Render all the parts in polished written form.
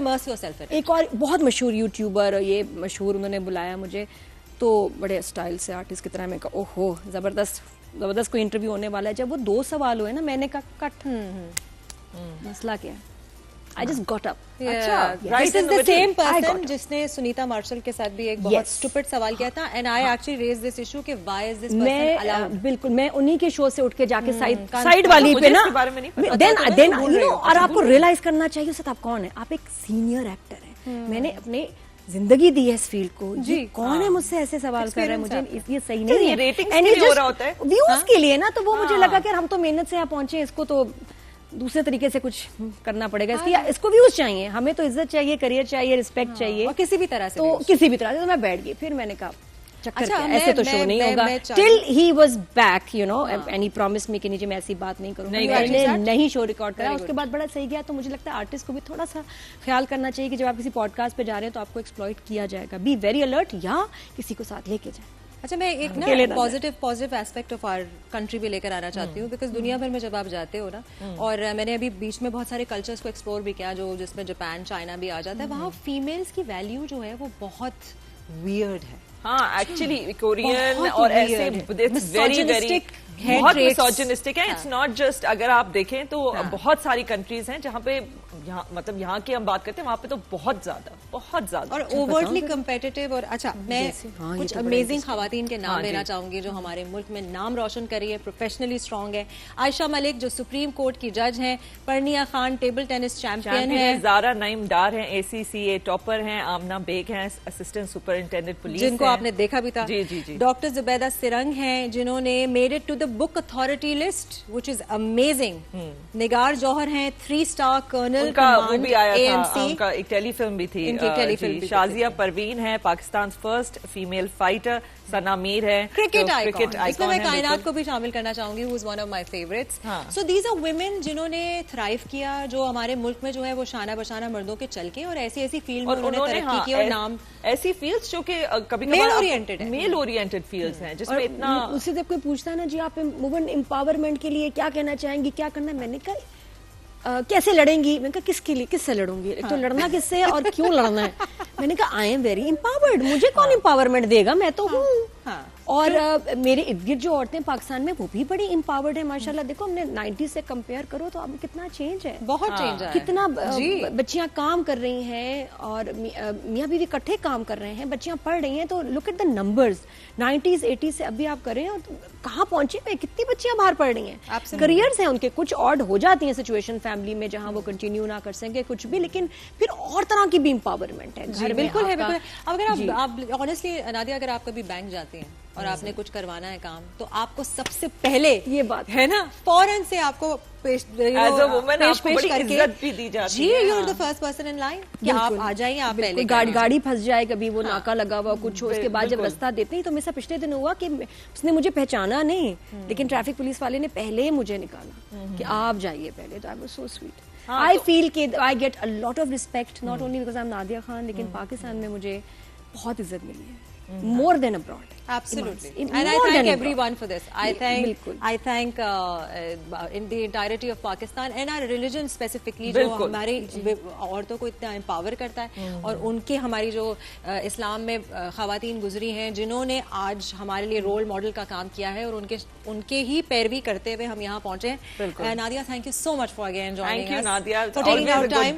immerse yourself in it. ایک اور بہت مشہور یوٹیوبر, یہ مشہور انہوں نے بلایا مجھے, تو بڑے اسٹائل سے آرٹسٹ کی طرح. میں کہا اوہو زبردست کوئی انٹرویو ہونے والا ہے. جب وہ 2 سوال ہوئے نا, میں نے کہا کٹ, مسئلہ کیا ہے. I just got up. This is the same person جس نے سنیتا مارشل کے ساتھ بھی ایک بہت stupid سوال کیا تھا, and I actually raised this issue کہ why is this person allowed. بالکل, میں انہی کے شو سے اٹھ کے جا کے سائڈ والی پہ نا, then اور آپ کو ریئلائز کرنا چاہیے اس وقت آپ کون ہیں. آپ ایک سینئر ایکٹر ہیں, میں نے اپنے زندگی دی ہے اس فیلڈ کو, جی کون ہے مجھ سے ایسے سوال کر رہا ہے, مجھے یہ صحیح نہیں ہے. ویوز کے لیے نا, تو وہ مجھے لگا کہ ہم تو محنت سے یہاں پہنچے, اس کو تو دوسرے طریقے سے کچھ کرنا پڑے گا. اس کو ویوز چاہیے, ہمیں تو عزت چاہیے, کریئر چاہیے, رسپیکٹ چاہیے, کسی بھی طرح سے, تو کسی بھی طرح سے. تو میں بیٹھ گئی, پھر میں نے کہا چکر ایسے تو شو نہیں ہوگا. Till he was back, you know, and he promised me کہ نیچے میں ایسی بات نہیں کروں گا. میں نے نہیں شو ریکارڈ کرا, اس کے بعد بڑا صحیح گیا. تو مجھے لگتا ہے آرٹسٹ کو بھی تھوڑا سا خیال کرنا چاہیے کہ جب آپ کسی پوڈ کاسٹ پہ جا رہے ہیں تو آپ کو ایکسپلائٹ کیا جائے گا. بی ویری الرٹ, یا کسی کو ساتھ لے کے جائیں. اچھا, میں ایک نا positive aspect of our country بھی لے کر آنا چاہتی ہوں, بیکاز دنیا بھر میں جب آپ جاتے ہو نا, اور میں نے ابھی بیچ میں بہت سارے کلچرز کو ایکسپلور بھی کیا, جو جس میں جاپان, چائنا بھی آ جاتا ہے, وہاں فیمیلس کی ویلیو جو ہے وہ بہت ویئرڈ ہے. ہاں, ایکچولی کورین اور ایسے بہت میسوجنسٹک ہے. اٹس ناٹ جسٹ, اگر آپ دیکھیں تو بہت ساری کنٹریز ہیں جہاں پہ, مطلب یہاں کی ہم بات کرتے ہیں, وہاں پہ تو بہت زیادہ اور اوورٹلی کمپیٹیٹو. اور اچھا, میں کچھ امیزنگ خواتین کے نام لینا چاہوں گی جو ہمارے ملک میں نام روشن کری ہے, پروفیشنلی اسٹرانگ ہے. عائشہ ملک جو سپریم کورٹ کی جج ہیں, Parnia Khan table tennis champion ہے, زارا نعیم ڈار ہیں ACCA ٹاپر ہیں, آمنہ بیگ ہیں اسسٹنٹ سپرنٹینڈنٹ پولیس جن کو آپ نے دیکھا بھی تھا. ڈاکٹر زبیدہ سرنگ ہیں جنہوں نے made it to the book authority list which is amazing. Nigar Johar ہیں 3 اسٹار کرنل, وہ بھی آیا تھا, ان کا ایک ٹیلی فلم بھی تھی. شازیہ پروین ہے Pakistan first female fighter. Sana Mir ہے کرکٹ آئیکن. اس میں کائنات کو بھی شامل کرنا چاہوں گی, who is one of my favorites. So these are women جنہوں نے تھرائیو کیا, جو ہمارے ملک میں جو ہے وہ شانہ بشانہ مردوں کے چل کے, اور ایسی فیلڈ میں انہوں نے ترقی کی, اور نام ایسی فیلڈز جو کہ کبھی میل اورینٹڈ فیلڈز ہیں, جس میں اتنا. اس سے جب کوئی پوچھتا ہے نا جی آپ وومن امپاورمنٹ کے لیے کیا کہنا چاہیں گی, کیا کرنا ہے, میں نے کہا کیسے لڑیں گی. میں نے کہا کس کے لیے, کس سے لڑوں گی, ایک تو لڑنا کس سے اور کیوں لڑنا ہے. میں نے کہا آئی ایم ویری امپاورڈ, مجھے کون امپاورمنٹ دے گا, میں تو ہوں. اور میرے ارد گرد جو عورتیں پاکستان میں وہ بھی بڑی امپاورڈ ہیں ماشاء اللہ. دیکھو ہم نے 90 سے کمپیئر کرو تو اب کتنا چینج ہے, بہت چینج ہے. کتنا بچیاں کام کر رہی ہیں, اور میاں بیوی اکٹھے کام کر رہے ہیں, بچیاں پڑھ رہی ہیں. تو look at the numbers, 90s 80s سے ابھی آپ کریں کہاں پہنچے ہوئے, کتنی بچیاں باہر پڑھ رہی ہیں. کریئرز ہیں ان کے, کچھ آڈ ہو جاتی ہیں سچویشن فیملی میں جہاں وہ کنٹینیو نہ کر سکیں کچھ بھی, لیکن پھر اور طرح کی بھی امپاورمنٹ ہے. بالکل ہے, بالکل. اگر آپ آنیسٹلی نادیہ, اگر آپ کبھی بینک جاتے ہیں اور آپ نے کچھ کروانا ہے کام, تو آپ کو سب سے پہلے یہ بات ہے نا, فوراً سے آپ کو پیش کر کے جی you are the first person in line کہ آپ آ جائیں. آپ پہلے گاڑی پھنس جائے, کبھی وہ ناکا لگا ہوا کچھ ہو, اس کے بعد جب رستہ دیتے ہیں. تو میرے ساتھ پچھلے دن ہوا کہ اس نے مجھے پہچانا نہیں, لیکن ٹریفک پولیس والے نے پہلے مجھے نکالا کہ آپ جائیے پہلے. تو I was so sweet. I feel کہ I get a lot of respect, not only because I'm Nadia Khan, لیکن پاکستان میں مجھے بہت عزت ملی ہے, more than abroad. Absolutely. And I thank everyone for this. I thank in the entirety of Pakistan and our religion specifically, جو ہماری عورتوں کو اتنا امپاور کرتا ہے, اور ان کے ہماری جو اسلام میں خواتین گزری ہیں جنہوں نے آج ہمارے لیے رول ماڈل کا کام کیا ہے, اور ان کے ہی پیروی کرتے ہوئے ہم یہاں پہنچے ہیں. Nadia, thank you so much for again joining us, for taking out time.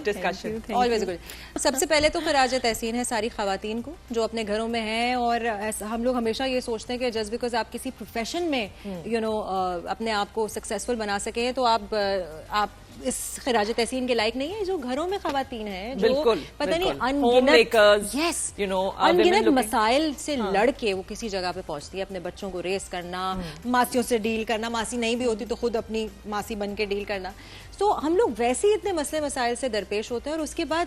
Always good. سب سے پہلے تو خراج تحسین ہے ساری خواتین کو جو اپنے گھروں میں ہیں, اور ہم لوگ ہمیشہ یہ سوچتے ہیں کہ جسٹ بیکاز آپ کسی پروفیشن میں اپنے آپ کو سکسیسفل بنا سکیں تو آپ اس خراج تحسین کے لائق نہیں ہے. جو گھروں میں خواتین ہیں جو پتہ نہیں انگنت مسائل سے لڑ کے وہ کسی جگہ پہ پہنچتی ہے, اپنے بچوں کو ریس کرنا, ماسیوں سے ڈیل کرنا, ماسی نہیں بھی ہوتی تو خود اپنی ماسی بن کے ڈیل کرنا. تو ہم لوگ ویسے ہی اتنے مسئلے مسائل سے درپیش ہوتے ہیں, اور اس کے بعد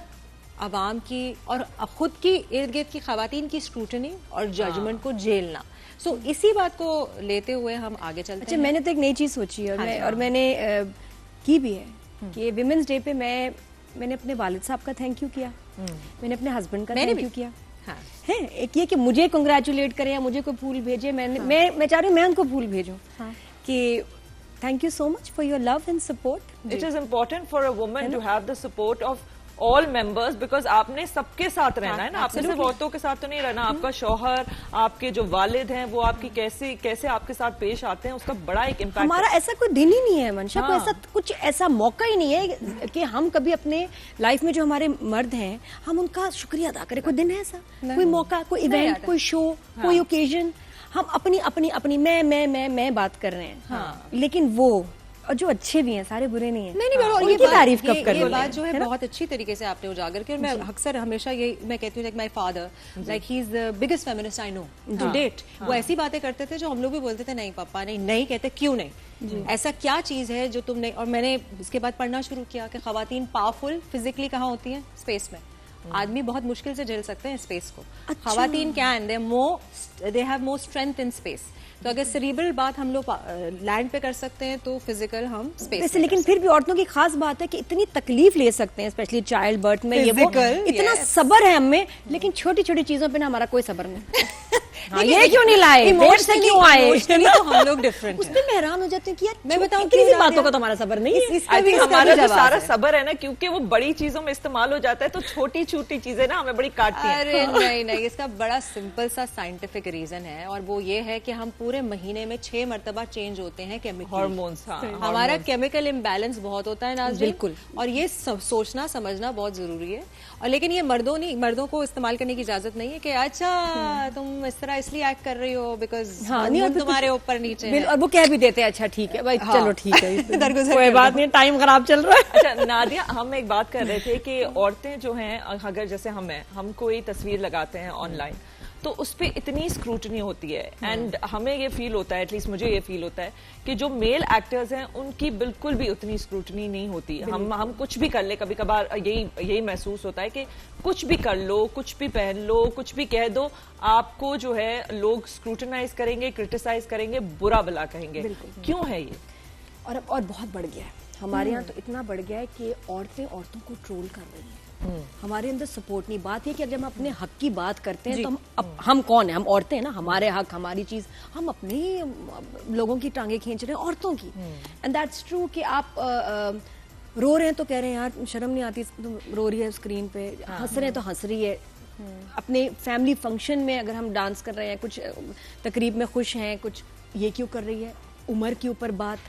عوام کی اور خود کی ارد گرد کی خواتین کی اسکروٹنی اور ججمنٹ کو جھیلنا. سو اسی بات کو لیتے ہوئے ہم آگے چلتے ہیں. اچھا, میں نے تو ایک نئی چیز سوچی ہے, اور میں نے کی بھی ہے کہ ویمنس ڈے پہ میں نے اپنے والد صاحب کا تھینک یو کیا, میں نے اپنے ہسبینڈ کا تھینک یو کیا. ایک یہ کہ مجھے کنگریچولیٹ کریں یا مجھے کوئی پھول بھیجے, میں چاہ رہی ہوں میں ان کو پھول بھیجوں کہ thank you so much for your love and support. It is important for a woman to have the support of all members, because آپ نے سب کے ساتھ رہنا ہے نا, آپ نے صرف عورتوں کے ساتھ تو نہیں رہنا, آپ کا شوہر, آپ کے جو والد ہیں وہ آپ کی کیسے آپ کے ساتھ پیش آتے ہیں, اس کا بڑا ایک امپیکٹ. ہمارا ایسا کوئی دن ہی نہیں ہے منشا, کوئی ایسا کچھ ایسا موقع ہی نہیں ہے کہ ہم کبھی اپنے لائف میں جو ہمارے مرد ہیں ہم ان کا شکریہ ادا کریں. کوئی دن ہے ایسا, کوئی موقع, کوئی ایونٹ, کوئی شو, کوئی اوکیزن, ہم اپنی میں بات کر رہے ہیں, لیکن وہ اور جو اچھے بھی ہیں سارے برے نہیں ہیں. نہیں, یہ تعریف کب کر, یہ بات جو ہے بہت اچھی طریقے سے آپ نے اجاگر کی, اور میں اکثر ہمیشہ یہ میں کہتی ہوں like my father, like he is the biggest feminist I know to date. وہ ایسی باتیں کرتے تھے جو ہم لوگ بھی بولتے تھے نہیں پاپا نہیں کہتے, کیوں نہیں, ایسا کیا چیز ہے جو تم نے. اور میں نے اس کے بعد پڑھنا شروع کیا کہ خواتین پاورفل فزیکلی کہاں ہوتی ہیں, اسپیس میں. آدمی بہت مشکل سے جھیل سکتے ہیں اسپیس کو, خواتین can, they have more strength in space. تو اگر سیریبرل بات ہم لوگ لینڈ پہ کر سکتے ہیں تو فزیکل ہم اسپیس. لیکن پھر بھی عورتوں کی خاص بات ہے کہ اتنی تکلیف لے سکتے ہیں, اسپیشلی چائلڈ برتھ میں, یہ وہ اتنا صبر ہے ہم میں, لیکن چھوٹی چھوٹی چیزوں پہ نا ہمارا کوئی صبر نہیں. یہ کیوں نہیں لائے, دیر سے کیوں آئے, ہم لوگ ڈفرنٹ. اس میں میں حیران ہو جاتی ہوں کہ یار میں بتاؤں کسی باتوں کا تو ہمارا صبر نہیں ہے. ہمارا جو سارا صبر ہے نا, کیونکہ وہ بڑی چیزوں میں استعمال ہو جاتا ہے, تو چھوٹی چھوٹی چیزیں نا ہمیں بڑی کاٹتی ہیں. ارے نہیں, اس کا بڑا سمپل سا سائنٹیفک ریزن ہے, اور وہ یہ ہے کہ ہم پورے مہینے میں 6 مرتبہ چینج ہوتے ہیں کیمیکل ہارمونس. ہمارا کیمیکل امبیلنس بہت ہوتا ہے ناظرین, بالکل, اور یہ سوچنا سمجھنا بہت ضروری ہے. اور لیکن یہ مردوں کو استعمال کرنے کی اجازت نہیں ہے کہ اچھا تم اس طرح اس لیے ایکٹ کر رہی ہو بیکاز تمہارے اوپر نیچے, اور وہ کہہ بھی دیتے ہیں اچھا ٹھیک ہے بھائی, چلو ٹھیک ہے, کوئی بات نہیں, ٹائم خراب چل رہا ہے. اچھا نادیہ, ہم ایک بات کر رہے تھے کہ عورتیں جو ہیں, اگر جیسے ہم کوئی تصویر لگاتے ہیں آن لائن تو اس پہ اتنی اسکروٹنی ہوتی ہے, اینڈ ہمیں یہ فیل ہوتا ہے, ایٹ لیسٹ مجھے یہ فیل ہوتا ہے کہ جو میل ایکٹرز ہیں ان کی بالکل بھی اتنی اسکروٹنی نہیں ہوتی. ہم کچھ بھی کر لیں, کبھی کبھار یہی محسوس ہوتا ہے کہ کچھ بھی کر لو, کچھ بھی پہن لو, کچھ بھی کہہ دو, آپ کو جو ہے لوگ اسکروٹنائز کریں گے, کرٹیسائز کریں گے, برا بلا کہیں گے. کیوں ہے یہ؟ اور بہت بڑھ گیا ہے ہمارے یہاں, تو اتنا بڑھ گیا ہے کہ عورتیں عورتوں کو ٹرول کر رہی ہیں. ہمارے اندر سپورٹ نہیں. بات ہے کہ جب ہم اپنے حق کی بات کرتے ہیں تو ہم کون ہیں, ہم عورتیں ہیں نا, ہمارے حق, ہماری چیز, ہم اپنے لوگوں کی ٹانگیں کھینچ رہے ہیں, عورتوں کی. اینڈ دیٹس ٹرو کہ آپ رو رہے ہیں تو کہہ رہے ہیں یار شرم نہیں آتی, رو رہی ہے اسکرین پہ, ہنس رہے ہیں تو ہنس رہی ہے. اپنے فیملی فنکشن میں اگر ہم ڈانس کر رہے ہیں, کچھ تقریب میں خوش ہیں, کچھ یہ کیوں کر رہی ہے, عمر کے اوپر بات,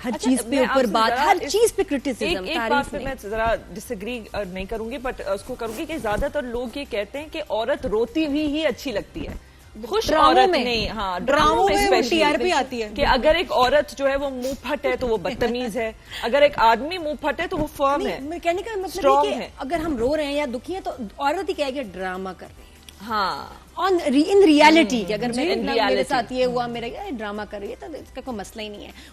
ہر چیز پہ اوپر بات, ہر چیز پہ کرٹیسزم. ایک بات پہ میں ذرا ڈس ایگری نہیں کروں گی, بٹ اس کو کروں گی کہ زیادہ تر لوگ یہ کہتے ہیں کہ عورت روتی ہوئی ہی اچھی لگتی ہے, خوش عورت نہیں. ہاں, ڈراموں میں TRP آتی ہے کہ اگر ایک عورت جو ہے وہ منہ پھٹ ہے تو وہ بدتمیز ہے, اگر ایک آدمی منہ پھٹ ہے تو وہ فرم ہے. کہنے کا مطلب ہے کہ اگر ہم رو رہے ہیں یا دکھی ہیں تو عورت ہی کہے گی ڈرامہ کر رہی ہے. ہاں, ان ریالٹی کہ اگر میرے ساتھ یہ ہوا, میرا ڈرامہ کر رہی ہے, تو اس کا کوئی مسئلہ ہی نہیں ہے.